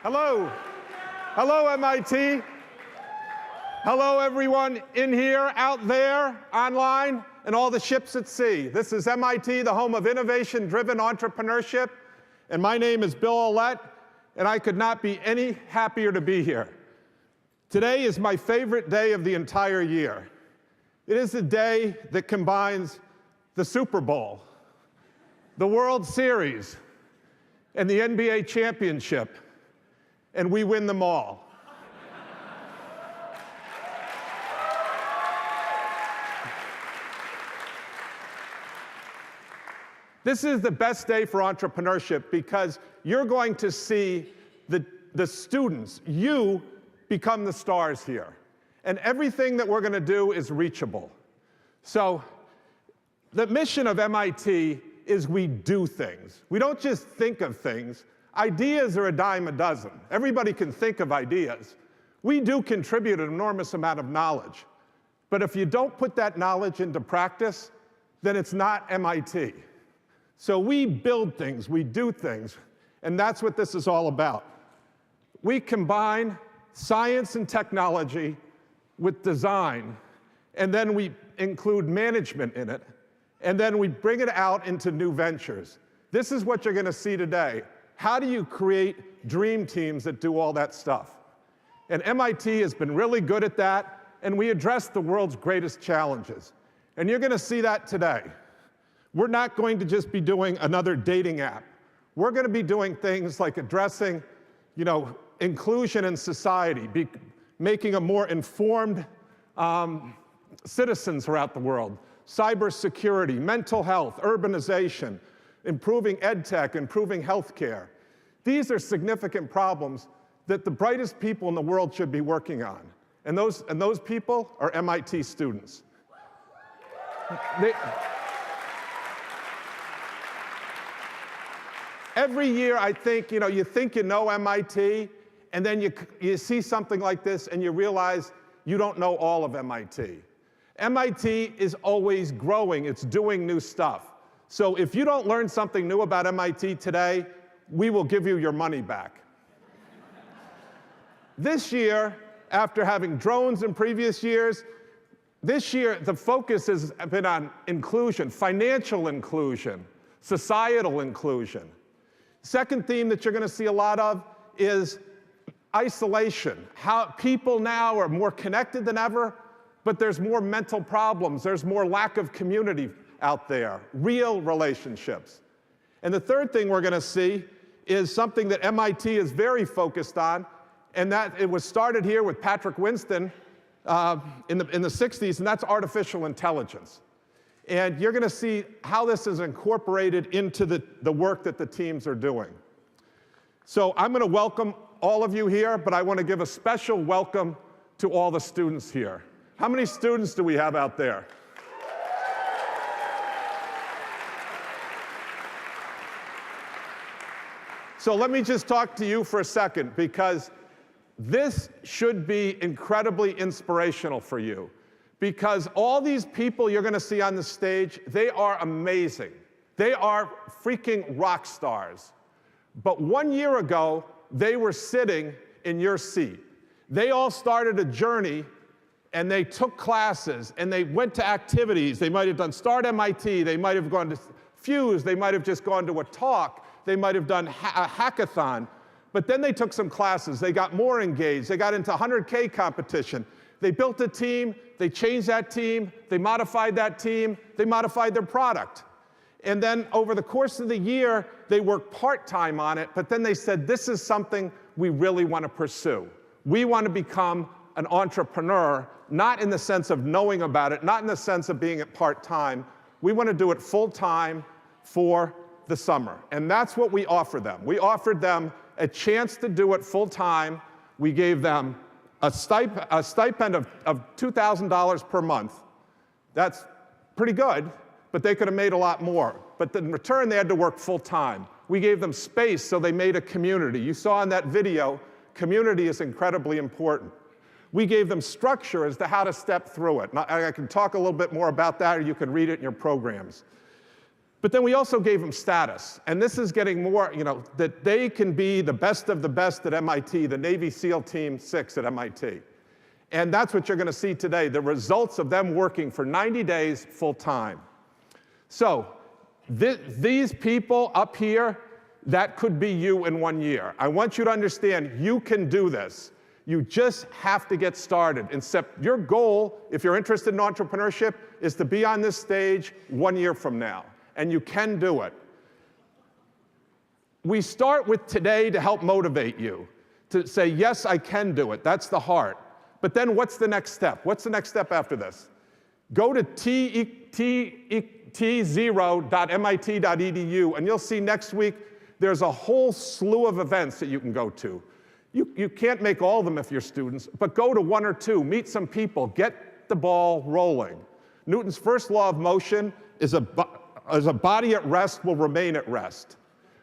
Hello. Hello, MIT. Hello, everyone in here, out there, online, and all the ships at sea. This is MIT, the home of innovation-driven entrepreneurship, and my name is Bill Aulet, and I could not be any happier to be here. Today is my favorite day of the entire year. It is the day that combines the Super Bowl, the World Series, and the NBA championship, and we win them all. This is the best day for entrepreneurship because you're going to see the students, you, become the stars here. And everything that we're going to do is reachable. So the mission of MIT is we do things. We don't just think of things. Ideas are a dime a dozen. Everybody can think of ideas. We do contribute an enormous amount of knowledge. But if you don't put that knowledge into practice, then it's not MIT. So we build things, we do things, and that's what this is all about. We combine science and technology with design, and then we include management in it, and then we bring it out into new ventures. This is what you're going to see today. How do you create dream teams that do all that stuff? And MIT has been really good at that, and we address the world's greatest challenges. And you're going to see that today. We're not going to just be doing another dating app. We're going to be doing things like addressing, inclusion in society, making a more informed citizens throughout the world, cybersecurity, mental health, urbanization, improving ed tech, improving healthcare. These are significant problems that the brightest people in the world should be working on. And those people are MIT students. Every year, I think, you think you know MIT, and then you see something like this, and you realize you don't know all of MIT. MIT is always growing. It's doing new stuff. So if you don't learn something new about MIT today, we will give you your money back. This year, after having drones in previous years, this year the focus has been on inclusion, financial inclusion, societal inclusion. Second theme that you're going to see a lot of is isolation. How people now are more connected than ever, but there's more mental problems. There's more lack of community out there, real relationships. And the third thing we're going to see is something that MIT is very focused on, and that it was started here with Patrick Winston in the 60s, and that's artificial intelligence. And you're going to see how this is incorporated into the work that the teams are doing. So I'm going to welcome all of you here, but I want to give a special welcome to all the students here. How many students do we have out there? So let me just talk to you for a second, because this should be incredibly inspirational for you. Because all these people you're going to see on the stage, they are amazing. They are freaking rock stars. But 1 year ago, they were sitting in your seat. They all started a journey, and they took classes, and they went to activities. They might have done Start MIT. They might have gone to Fuse. They might have just gone to a talk. They might have done a hackathon. But then they took some classes. They got more engaged. They got into 100K competition. They built a team, they changed that team, they modified that team, they modified their product. And then over the course of the year, they worked part-time on it, but then they said, this is something we really want to pursue. We want to become an entrepreneur, not in the sense of knowing about it, not in the sense of being at part-time. We want to do it full-time for the summer. And that's what we offered them. We offered them a chance to do it full-time. We gave them a stipend of $2,000 per month. That's pretty good, but they could have made a lot more. But in return, they had to work full-time. We gave them space, so they made a community. You saw in that video, community is incredibly important. We gave them structure as to how to step through it. And I can talk a little bit more about that, or you can read it in your programs. But then we also gave them status. And this is getting more, that they can be the best of the best at MIT, the Navy SEAL Team 6 at MIT. And that's what you're going to see today, the results of them working for 90 days full time. So these people up here, that could be you in 1 year. I want you to understand you can do this. You just have to get started. Except your goal, if you're interested in entrepreneurship, is to be on this stage 1 year from now. And you can do it. We start with today to help motivate you, to say, yes, I can do it. That's the heart. But then what's the next step? What's the next step after this? Go to t0.mit.edu, and you'll see next week there's a whole slew of events that you can go to. You can't make all of them if you're students, but go to 1 or 2, meet some people, get the ball rolling. Newton's first law of motion is a body at rest will remain at rest.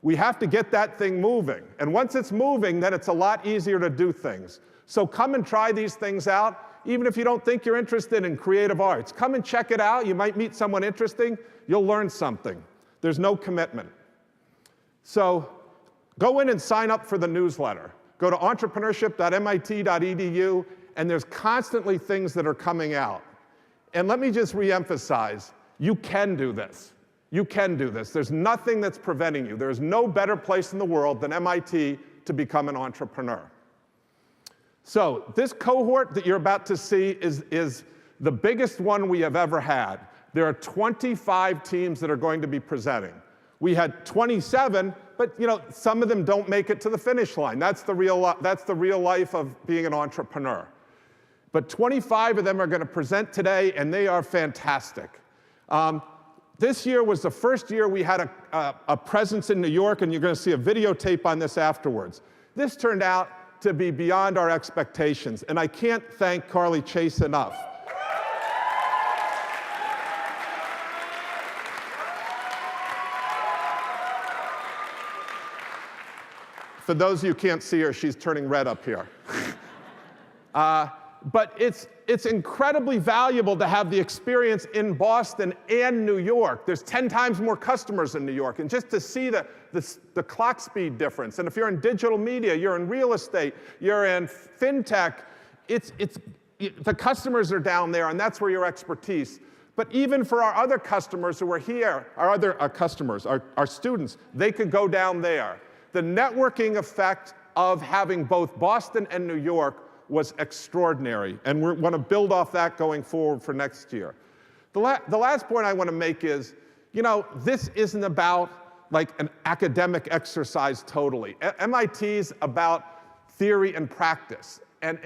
We have to get that thing moving. And once it's moving, then it's a lot easier to do things. So come and try these things out, even if you don't think you're interested in creative arts. Come and check it out. You might meet someone interesting. You'll learn something. There's no commitment. So go in and sign up for the newsletter. Go to entrepreneurship.mit.edu, and there's constantly things that are coming out. And let me just reemphasize, you can do this. You can do this. There's nothing that's preventing you. There's no better place in the world than MIT to become an entrepreneur. So this cohort that you're about to see is the biggest one we have ever had. There are 25 teams that are going to be presenting. We had 27, but some of them don't make it to the finish line. That's the real life of being an entrepreneur. But 25 of them are going to present today, and they are fantastic. This year was the first year we had a presence in New York, and you're going to see a videotape on this afterwards. This turned out to be beyond our expectations, and I can't thank Carly Chase enough. For those of you who can't see her, she's turning red up here. But it's incredibly valuable to have the experience in Boston and New York. There's 10 times more customers in New York, and just to see the clock speed difference. And if you're in digital media, you're in real estate, you're in fintech, the customers are down there, and that's where your expertise. But even for our other customers who are here, our students, they could go down there. The networking effect of having both Boston and New York was extraordinary, and we want to build off that going forward for next year. The last point I want to make is, this isn't about like an academic exercise totally. MIT's about theory and practice. And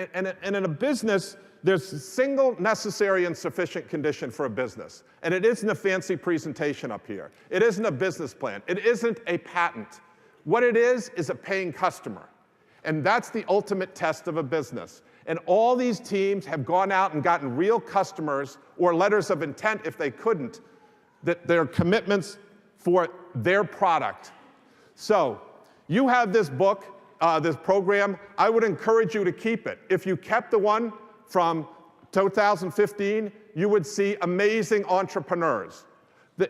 in a business, there's a single necessary and sufficient condition for a business. And it isn't a fancy presentation up here. It isn't a business plan. It isn't a patent. What it is a paying customer. And that's the ultimate test of a business. And all these teams have gone out and gotten real customers or letters of intent, if they couldn't, that their commitments for their product. So you have this book, this program. I would encourage you to keep it. If you kept the one from 2015, you would see amazing entrepreneurs.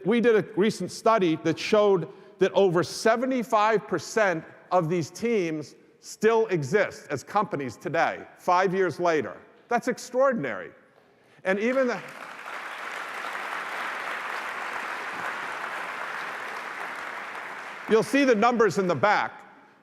We did a recent study that showed that over 75% of these teams still exist as companies today, 5 years later. That's extraordinary. And even you'll see the numbers in the back,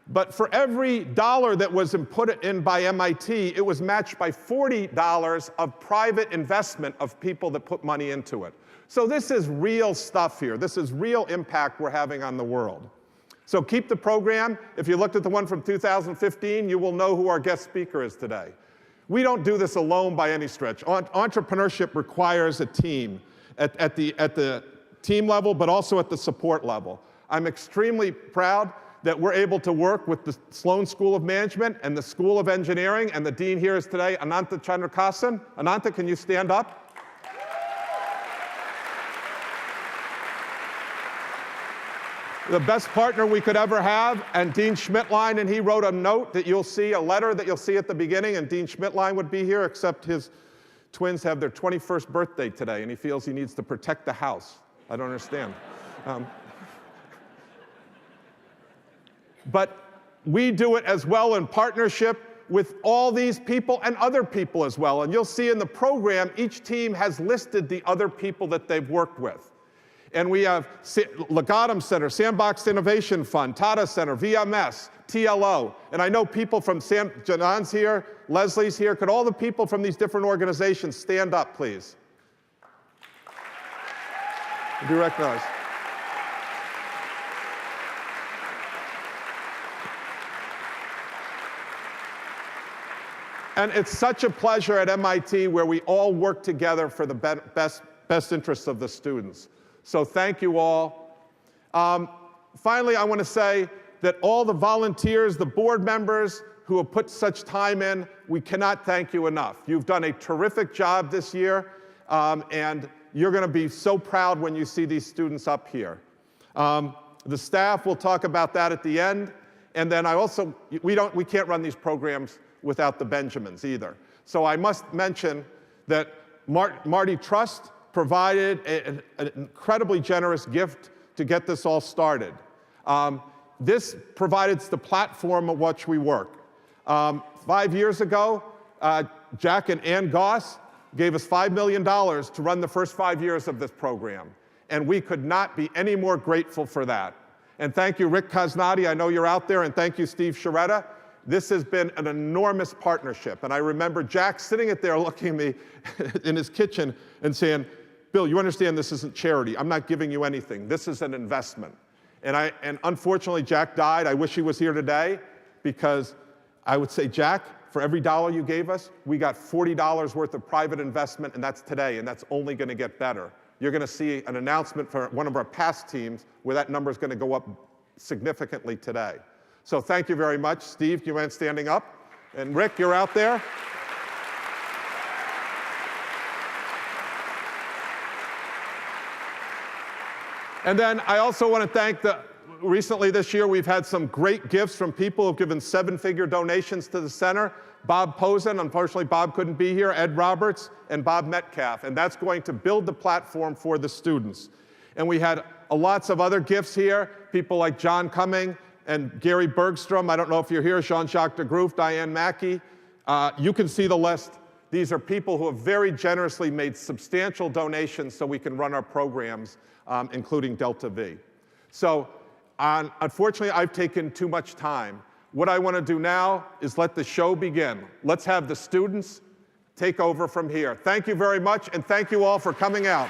but for every dollar that was put in by MIT, it was matched by $40 of private investment of people that put money into it. So this is real stuff here. This is real impact we're having on the world. So keep the program. If you looked at the one from 2015, you will know who our guest speaker is today. We don't do this alone by any stretch. Entrepreneurship requires a team at the team level, but also at the support level. I'm extremely proud that we're able to work with the Sloan School of Management and the School of Engineering, and the dean here is today, Ananta Chandrakasan. Ananta, can you stand up? The best partner we could ever have, and Dean Schmidtlein, and he wrote a note that you'll see, a letter that you'll see at the beginning, and Dean Schmidtlein would be here, except his twins have their 21st birthday today, and he feels he needs to protect the house. I don't understand. But we do it as well in partnership with all these people and other people as well. And you'll see in the program, each team has listed the other people that they've worked with. And we have Legatum Center, Sandbox Innovation Fund, Tata Center, VMS, TLO. And I know people from Janon's here, Leslie's here. Could all the people from these different organizations stand up, please? Be recognized. And it's such a pleasure at MIT where we all work together for the best interests of the students. So thank you all. Finally, I want to say that all the volunteers, the board members who have put such time in, we cannot thank you enough. You've done a terrific job this year, and you're going to be so proud when you see these students up here. The staff will talk about that at the end. And then we can't run these programs without the Benjamins either. So I must mention that Marty Trust provided an incredibly generous gift to get this all started. This provides the platform of which we work. 5 years ago, Jack and Ann Goss gave us $5 million to run the first 5 years of this program. And we could not be any more grateful for that. And thank you, Rick Cosnati, I know you're out there, and thank you, Steve Sharetta. This has been an enormous partnership. And I remember Jack sitting there looking at me in his kitchen and saying, Bill, you understand this isn't charity. I'm not giving you anything. This is an investment. And unfortunately, Jack died. I wish he was here today, because I would say, Jack, for every dollar you gave us, we got $40 worth of private investment, and that's today, and that's only going to get better. You're going to see an announcement for one of our past teams where that number is going to go up significantly today. So thank you very much. Steve, do you mind standing up? And Rick, you're out there. And then I also want to thank recently this year, we've had some great gifts from people who've given 7-figure donations to the center. Bob Posen, unfortunately Bob couldn't be here, Ed Roberts, and Bob Metcalf. And that's going to build the platform for the students. And we had lots of other gifts here, people like John Cumming and Gary Bergstrom. I don't know if you're here, Jean-Jacques de Groof, Diane Mackey. You can see the list. These are people who have very generously made substantial donations so we can run our programs, including Delta V. So unfortunately, I've taken too much time. What I want to do now is let the show begin. Let's have the students take over from here. Thank you very much, and thank you all for coming out.